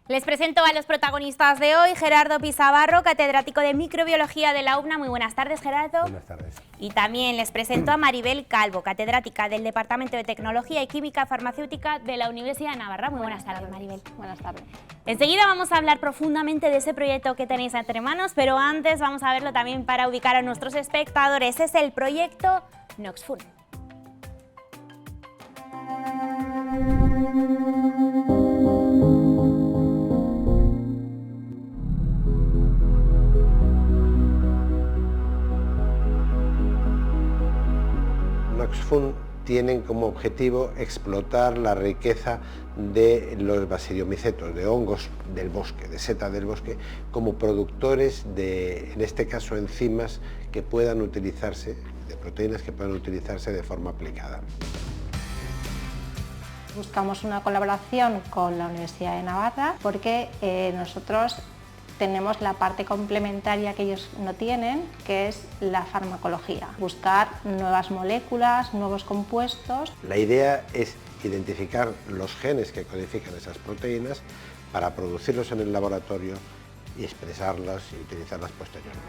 Les presento a los protagonistas de hoy: Gerardo Pisabarro, catedrático de Microbiología de la UBNA. Muy buenas tardes, Gerardo. Buenas tardes. Y también les presento a Maribel Calvo, catedrática del Departamento de Tecnología y Química Farmacéutica de la Universidad de Navarra. Muy buenas tardes, Maribel. Buenas tardes. Enseguida vamos a hablar profundamente de ese proyecto que tenéis entre manos, pero antes vamos a verlo también para ubicar a nuestros espectadores. Es el proyecto NOXFUN. NOXFUN tienen como objetivo explotar la riqueza de los basidiomicetos, de hongos del bosque, de setas del bosque, como productores de, en este caso, enzimas que puedan utilizarse, de proteínas que puedan utilizarse de forma aplicada. Buscamos una colaboración con la Universidad de Navarra porque nosotros tenemos la parte complementaria que ellos no tienen, que es la farmacología. Buscar nuevas moléculas, nuevos compuestos. La idea es identificar los genes que codifican esas proteínas para producirlos en el laboratorio y expresarlas y utilizarlas posteriormente.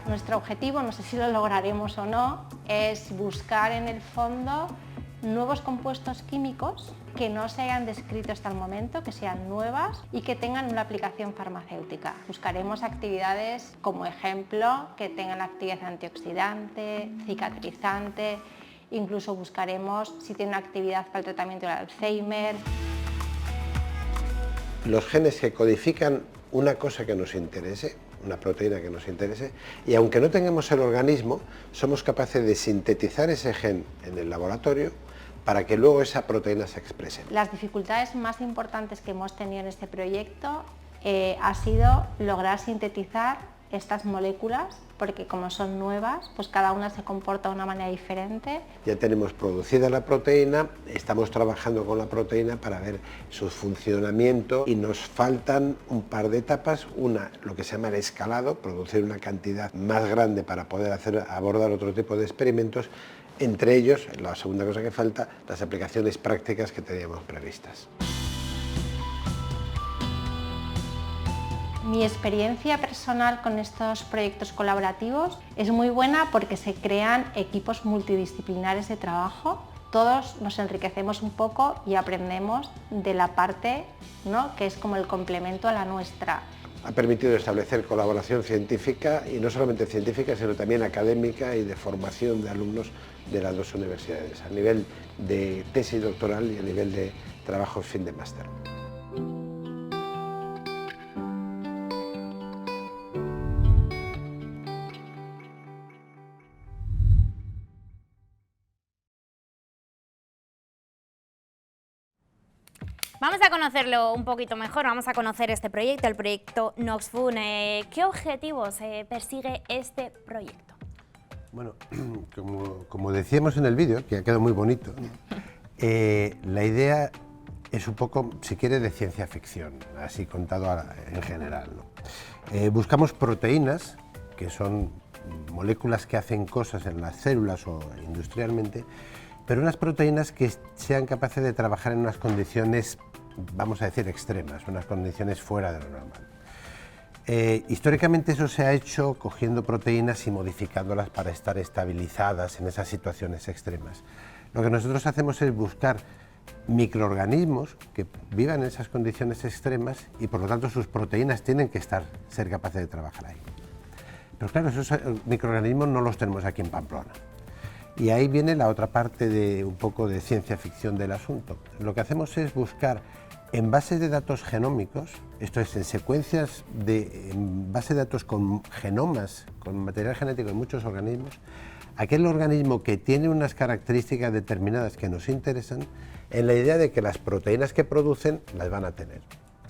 Nuestro objetivo, no sé si lo lograremos o no, es buscar en el fondo nuevos compuestos químicos que no se hayan descrito hasta el momento, que sean nuevas y que tengan una aplicación farmacéutica. Buscaremos actividades, como ejemplo, que tengan actividad antioxidante, cicatrizante, incluso buscaremos si tienen actividad para el tratamiento del Alzheimer. Los genes que codifican una cosa que nos interese, una proteína que nos interese, y aunque no tengamos el organismo, somos capaces de sintetizar ese gen en el laboratorio para que luego esa proteína se exprese. Las dificultades más importantes que hemos tenido en este proyecto ha sido lograr sintetizar estas moléculas, porque como son nuevas, pues cada una se comporta de una manera diferente. Ya tenemos producida la proteína, estamos trabajando con la proteína para ver su funcionamiento y nos faltan un par de etapas. Una, lo que se llama el escalado, producir una cantidad más grande para poder abordar otro tipo de experimentos. Entre ellos, la segunda cosa que falta, las aplicaciones prácticas que teníamos previstas. Mi experiencia personal con estos proyectos colaborativos es muy buena porque se crean equipos multidisciplinares de trabajo. Todos nos enriquecemos un poco y aprendemos de la parte, ¿no?, que es como el complemento a la nuestra. Ha permitido establecer colaboración científica, y no solamente científica, sino también académica y de formación de alumnos de las dos universidades, a nivel de tesis doctoral y a nivel de trabajos fin de máster. Vamos a conocerlo un poquito mejor, vamos a conocer este proyecto, el proyecto NOXFUN. ¿Qué objetivos persigue este proyecto? Bueno, como decíamos en el vídeo, que ha quedado muy bonito, ¿no? La idea es un poco, si quiere, de ciencia ficción, así contado en general, ¿no? Buscamos proteínas, que son moléculas que hacen cosas en las células o industrialmente, pero unas proteínas que sean capaces de trabajar en unas condiciones, vamos a decir, extremas, unas condiciones fuera de lo normal. Históricamente eso se ha hecho cogiendo proteínas y modificándolas para estar estabilizadas en esas situaciones extremas. Lo que nosotros hacemos es buscar microorganismos que vivan en esas condiciones extremas y por lo tanto sus proteínas tienen que ser capaces de trabajar ahí. Pero claro, esos microorganismos no los tenemos aquí en Pamplona. Y ahí viene la otra parte de un poco de ciencia ficción del asunto. Lo que hacemos es buscar en bases de datos genómicos, esto es, en secuencias en base de datos con genomas, con material genético de muchos organismos, aquel organismo que tiene unas características determinadas que nos interesan, en la idea de que las proteínas que producen las van a tener.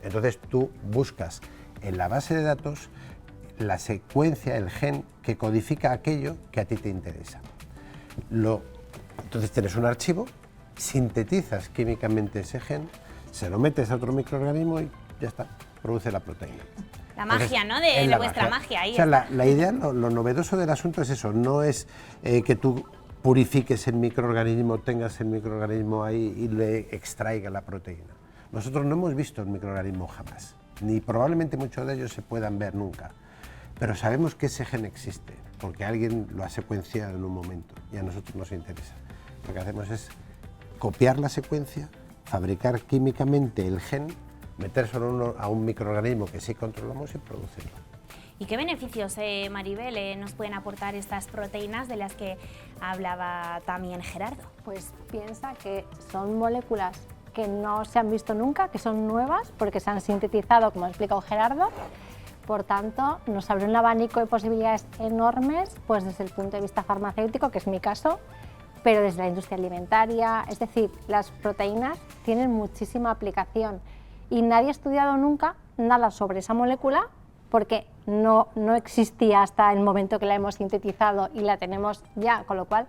Entonces tú buscas en la base de datos la secuencia, el gen que codifica aquello que a ti te interesa. Entonces tienes un archivo, sintetizas químicamente ese gen, se lo metes a otro microorganismo y ya está, produce la proteína. La magia, ¿no? De vuestra magia. Ahí o sea, la idea, lo novedoso del asunto es eso, no es que tú purifique ese microorganismo, tenga ese microorganismo ahí y le extraiga la proteína. Nosotros no hemos visto el microorganismo jamás, ni probablemente muchos de ellos se puedan ver nunca, pero sabemos que ese gen existe, porque alguien lo ha secuenciado en un momento y a nosotros nos interesa. Lo que hacemos es copiar la secuencia, fabricar químicamente el gen, metérselo a un microorganismo que sí controlamos y producirlo. ¿Y qué beneficios, Maribel, nos pueden aportar estas proteínas de las que hablaba también Gerardo? Pues piensa que son moléculas que no se han visto nunca, que son nuevas porque se han sintetizado, como ha explicado Gerardo. Por tanto, nos abre un abanico de posibilidades enormes, pues desde el punto de vista farmacéutico, que es mi caso, pero desde la industria alimentaria. Es decir, las proteínas tienen muchísima aplicación y nadie ha estudiado nunca nada sobre esa molécula porque no existía hasta el momento que la hemos sintetizado y la tenemos ya, con lo cual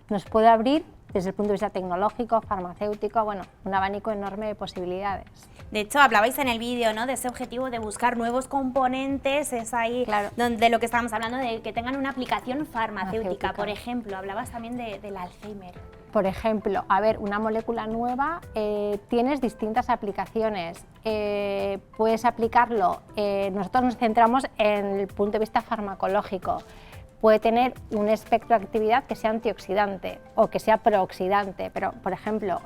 nos puede abrir desde el punto de vista tecnológico, farmacéutico, bueno, un abanico enorme de posibilidades. De hecho, hablabais en el vídeo, ¿no?, de ese objetivo de buscar nuevos componentes, es ahí claro, donde lo que estábamos hablando, de que tengan una aplicación farmacéutica. Por ejemplo, hablabas también del Alzheimer. Por ejemplo, a ver, una molécula nueva, tienes distintas aplicaciones. Puedes aplicarlo, nosotros nos centramos en el punto de vista farmacológico. Puede tener un espectro de actividad que sea antioxidante o que sea prooxidante, pero, por ejemplo,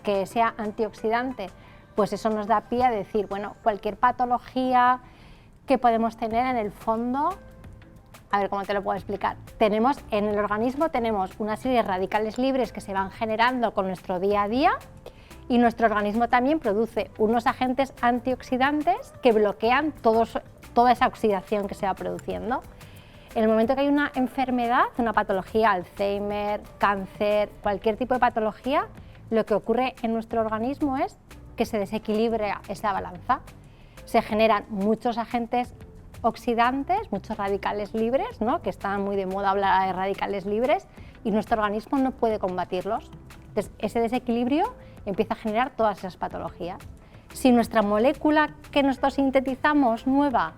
que sea antioxidante, pues eso nos da pie a decir, bueno, cualquier patología que podemos tener en el fondo, a ver cómo te lo puedo explicar. En el organismo tenemos una serie de radicales libres que se van generando con nuestro día a día y nuestro organismo también produce unos agentes antioxidantes que bloquean toda esa oxidación que se va produciendo. En el momento que hay una enfermedad, una patología, Alzheimer, cáncer, cualquier tipo de patología, lo que ocurre en nuestro organismo es que se desequilibra esa balanza. Se generan muchos agentes oxidantes, muchos radicales libres, ¿no?, que está muy de moda hablar de radicales libres, y nuestro organismo no puede combatirlos. Entonces, ese desequilibrio empieza a generar todas esas patologías. Si nuestra molécula que nosotros sintetizamos nueva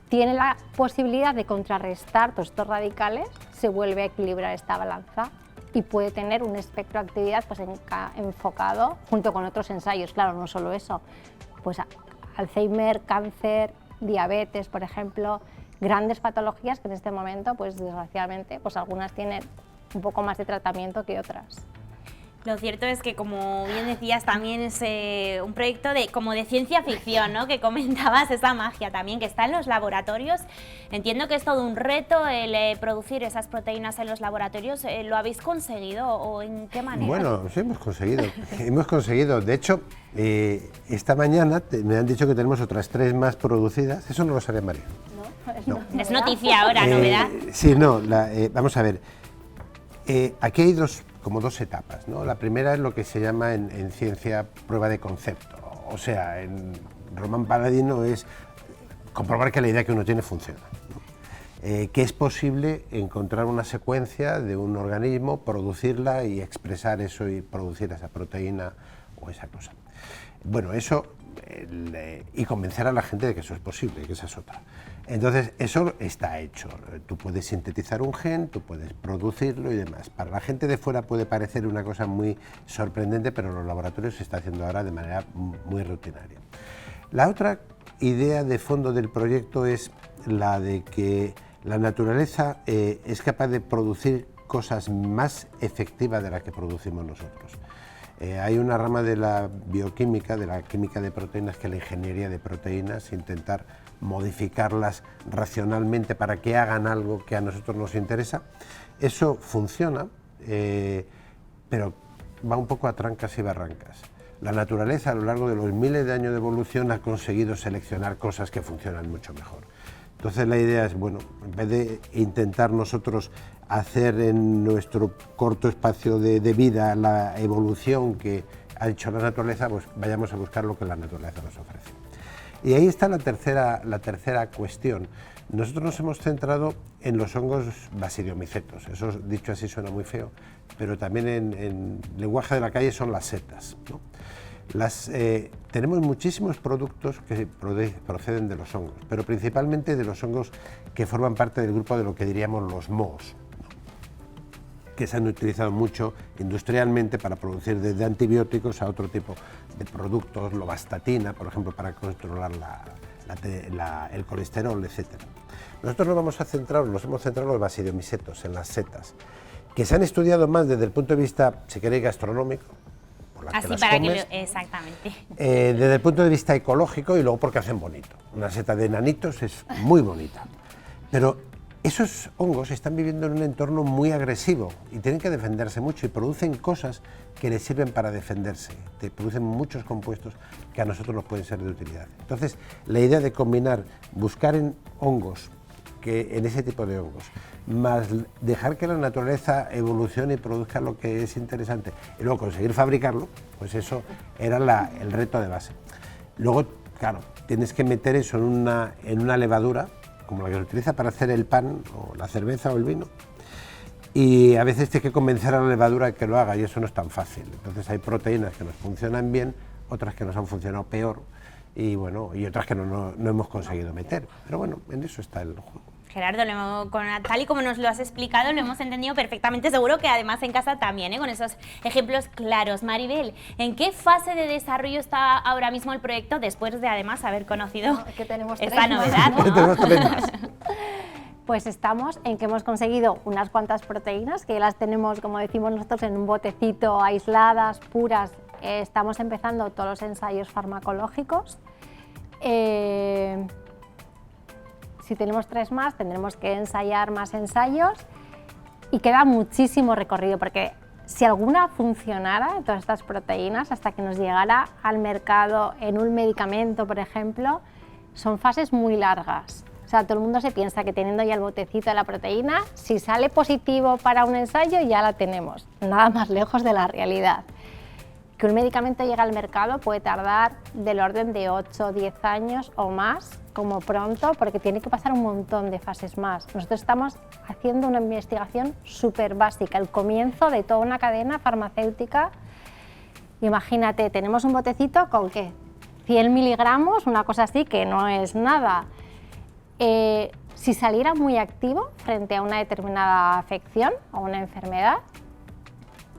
tiene la posibilidad de contrarrestar todos estos radicales, se vuelve a equilibrar esta balanza y puede tener un espectro de actividad pues enfocado junto con otros ensayos. Claro, no solo eso, pues Alzheimer, cáncer, diabetes, por ejemplo, grandes patologías que en este momento, pues desgraciadamente, pues algunas tienen un poco más de tratamiento que otras. Lo cierto es que, como bien decías, también es un proyecto como de ciencia ficción, ¿no?, que comentabas, esa magia también que está en los laboratorios. Entiendo que es todo un reto el producir esas proteínas en los laboratorios. ¿Lo habéis conseguido o en qué manera? Bueno, sí, hemos conseguido. De hecho, esta mañana me han dicho que tenemos otras 3 más producidas. Eso no lo sabe María. No. Es noticia ahora, novedad. Sí, no, vamos a ver. Aquí hay como dos etapas, ¿no? La primera es lo que se llama en ciencia prueba de concepto, o sea, en Román Paladino es comprobar que la idea que uno tiene funciona, ¿no? Que es posible encontrar una secuencia de un organismo, producirla y expresar eso y producir esa proteína o esa cosa. Bueno, eso, y convencer a la gente de que eso es posible, que esa es otra. Entonces, eso está hecho. Tú puedes sintetizar un gen, tú puedes producirlo y demás. Para la gente de fuera puede parecer una cosa muy sorprendente, pero en los laboratorios se está haciendo ahora de manera muy rutinaria. La otra idea de fondo del proyecto es la de que la naturaleza es capaz de producir cosas más efectivas de las que producimos nosotros. Hay una rama de la bioquímica, de la química de proteínas, que es la ingeniería de proteínas, intentar modificarlas racionalmente para que hagan algo que a nosotros nos interesa. Eso funciona, pero va un poco a trancas y barrancas. La naturaleza, a lo largo de los miles de años de evolución, ha conseguido seleccionar cosas que funcionan mucho mejor. Entonces la idea es, bueno, en vez de intentar nosotros hacer en nuestro corto espacio de vida la evolución que ha hecho la naturaleza, pues vayamos a buscar lo que la naturaleza nos ofrece. Y ahí está la tercera cuestión. Nosotros nos hemos centrado en los hongos basidiomicetos. Eso, dicho así, suena muy feo, pero también en lenguaje de la calle son las setas, ¿no? Tenemos muchísimos productos que proceden de los hongos, pero principalmente de los hongos que forman parte del grupo de lo que diríamos los mohos, ¿no? que se han utilizado mucho industrialmente para producir desde antibióticos a otro tipo de productos, lovastatina, por ejemplo, para controlar el colesterol, etc. Nosotros nos hemos centrado en los basidiomycetos, en las setas, que se han estudiado más desde el punto de vista, si queréis, gastronómico, por las Así que las para comes, que exactamente. desde el punto de vista ecológico y luego porque hacen bonito. Una seta de enanitos es muy bonita, pero esos hongos están viviendo en un entorno muy agresivo y tienen que defenderse mucho y producen cosas que les sirven para defenderse. Te producen muchos compuestos que a nosotros nos pueden ser de utilidad. Entonces, la idea de combinar, buscar en hongos, en ese tipo de hongos, más dejar que la naturaleza evolucione y produzca lo que es interesante y luego conseguir fabricarlo, pues eso era el reto de base. Luego, claro, tienes que meter eso en una levadura, como la que se utiliza para hacer el pan o la cerveza o el vino, y a veces tienes que convencer a la levadura que lo haga y eso no es tan fácil. Entonces hay proteínas que nos funcionan bien, otras que nos han funcionado peor y otras que no hemos conseguido meter. Pero bueno, en eso está el juego. Gerardo, tal y como nos lo has explicado, lo hemos entendido perfectamente, seguro que además en casa también, con esos ejemplos claros. Maribel, ¿en qué fase de desarrollo está ahora mismo el proyecto después de además haber conocido que tenemos esta tres novedad? más, ¿no? Tenemos tres más. Pues estamos en que hemos conseguido unas cuantas proteínas, que las tenemos, como decimos nosotros, en un botecito, aisladas, puras. Estamos empezando todos los ensayos farmacológicos. Si tenemos tres más, tendremos que ensayar más ensayos y queda muchísimo recorrido, porque si alguna funcionara, todas estas proteínas, hasta que nos llegara al mercado en un medicamento, por ejemplo, son fases muy largas. O sea, todo el mundo se piensa que teniendo ya el botecito de la proteína, si sale positivo para un ensayo, ya la tenemos. Nada más lejos de la realidad. Que un medicamento llegue al mercado puede tardar del orden de 8 o 10 años o más, como pronto, porque tiene que pasar un montón de fases más. Nosotros estamos haciendo una investigación súper básica, el comienzo de toda una cadena farmacéutica. Imagínate, tenemos un botecito con ¿qué? 100 miligramos, una cosa así que no es nada. Si saliera muy activo frente a una determinada afección o una enfermedad,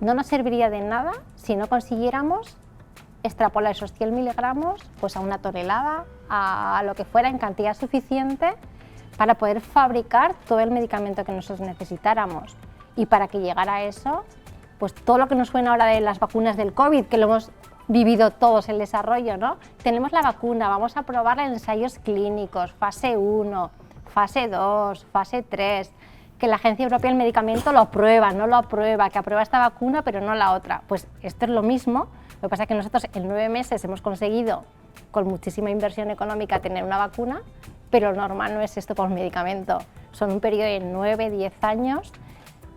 no nos serviría de nada si no consiguiéramos extrapolar esos 100 miligramos pues a una tonelada, a lo que fuera en cantidad suficiente para poder fabricar todo el medicamento que nosotros necesitáramos. Y para que llegara a eso, pues todo lo que nos suena ahora de las vacunas del COVID, que lo hemos vivido todos el desarrollo, ¿no? Tenemos la vacuna, vamos a probarla en ensayos clínicos, fase 1, fase 2, fase 3, que la Agencia Europea del Medicamento lo aprueba, no lo aprueba, que aprueba esta vacuna pero no la otra. Pues esto es lo mismo, lo que pasa es que nosotros en 9 meses hemos conseguido, con muchísima inversión económica, tener una vacuna, pero lo normal no es esto para un medicamento. Son un periodo de 9, 10 años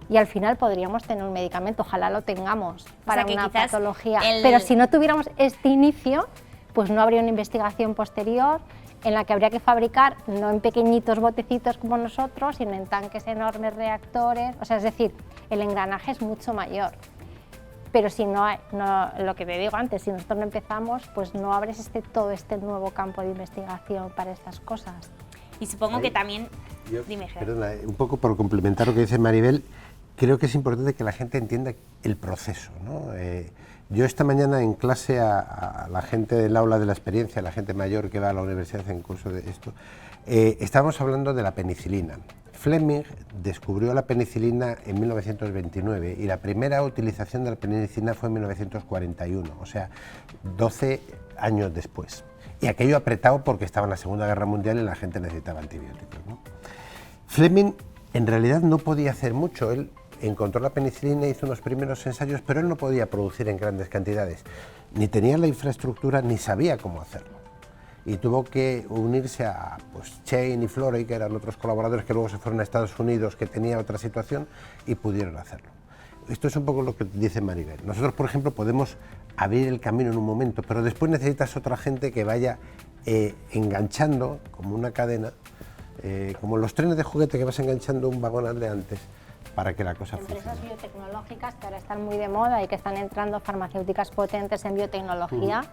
y al final podríamos tener un medicamento, ojalá lo tengamos para una patología. Pero si no tuviéramos este inicio, pues no habría una investigación posterior en la que habría que fabricar, no en pequeñitos botecitos como nosotros, sino en tanques enormes, reactores, o sea, es decir, el engranaje es mucho mayor. Pero si no, lo que te digo antes, si nosotros no empezamos, pues no abres todo este nuevo campo de investigación para estas cosas. Y supongo que también... Dime, Gerardo. Perdona, un poco por complementar lo que dice Maribel, creo que es importante que la gente entienda el proceso, ¿no? Yo esta mañana en clase a la gente del aula de la experiencia, a la gente mayor que va a la universidad en curso de esto, estábamos hablando de la penicilina. Fleming descubrió la penicilina en 1929 y la primera utilización de la penicilina fue en 1941, o sea, 12 años después. Y aquello apretado porque estaba en la Segunda Guerra Mundial y la gente necesitaba antibióticos, ¿no? Fleming en realidad no podía hacer mucho. Él encontró la penicilina, hizo unos primeros ensayos, pero él no podía producir en grandes cantidades. Ni tenía la infraestructura, ni sabía cómo hacerlo. Y tuvo que unirse a Chain y Florey, que eran otros colaboradores que luego se fueron a Estados Unidos, que tenía otra situación, y pudieron hacerlo. Esto es un poco lo que dice Maribel. Nosotros, por ejemplo, podemos abrir el camino en un momento, pero después necesitas otra gente que vaya enganchando, como una cadena, como los trenes de juguete que vas enganchando un vagón de antes, para que la cosa funcione. Empresas biotecnológicas que ahora están muy de moda y que están entrando farmacéuticas potentes en biotecnología,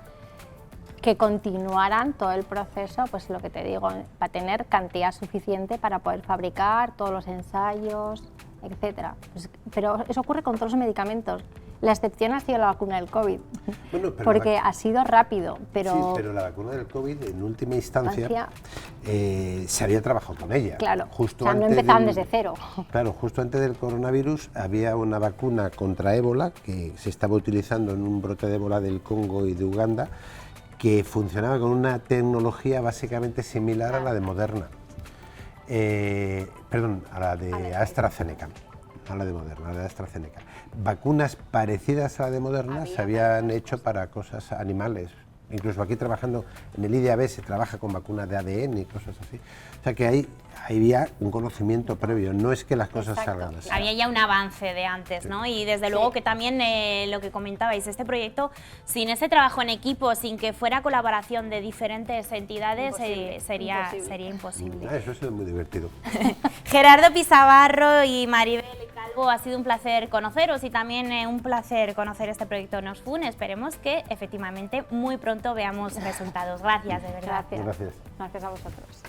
que continuarán todo el proceso, pues lo que te digo, para tener cantidad suficiente para poder fabricar todos los ensayos, etcétera. Pues, pero eso ocurre con todos los medicamentos. La excepción ha sido la vacuna del COVID, Bueno, pero porque ha sido rápido, pero... Sí, pero la vacuna del COVID, en última instancia, se había trabajado con ella. Claro, Justo o sea, no antes empezaban desde cero. Claro, justo antes del coronavirus había una vacuna contra ébola que se estaba utilizando en un brote de ébola del Congo y de Uganda, que funcionaba con una tecnología básicamente similar a la de Moderna. Perdón, a la de AstraZeneca. A la de Moderna, a la de AstraZeneca. Vacunas parecidas a la de Moderna se habían hecho para cosas animales. Incluso aquí trabajando en el IDAB se trabaja con vacunas de ADN y cosas así. O sea que ahí había un conocimiento previo, no es que las cosas salgan así. Había ya un avance de antes, ¿no? Y desde luego que también lo que comentabais, este proyecto, sin ese trabajo en equipo, sin que fuera colaboración de diferentes entidades, sería imposible. Eso ha sido muy divertido. Gerardo Pisabarro y Maribel Calvo, ha sido un placer conoceros y también un placer conocer este proyecto Nosfun. Esperemos que efectivamente muy pronto veamos resultados. Gracias, de verdad. Gracias. Gracias. Gracias a vosotros.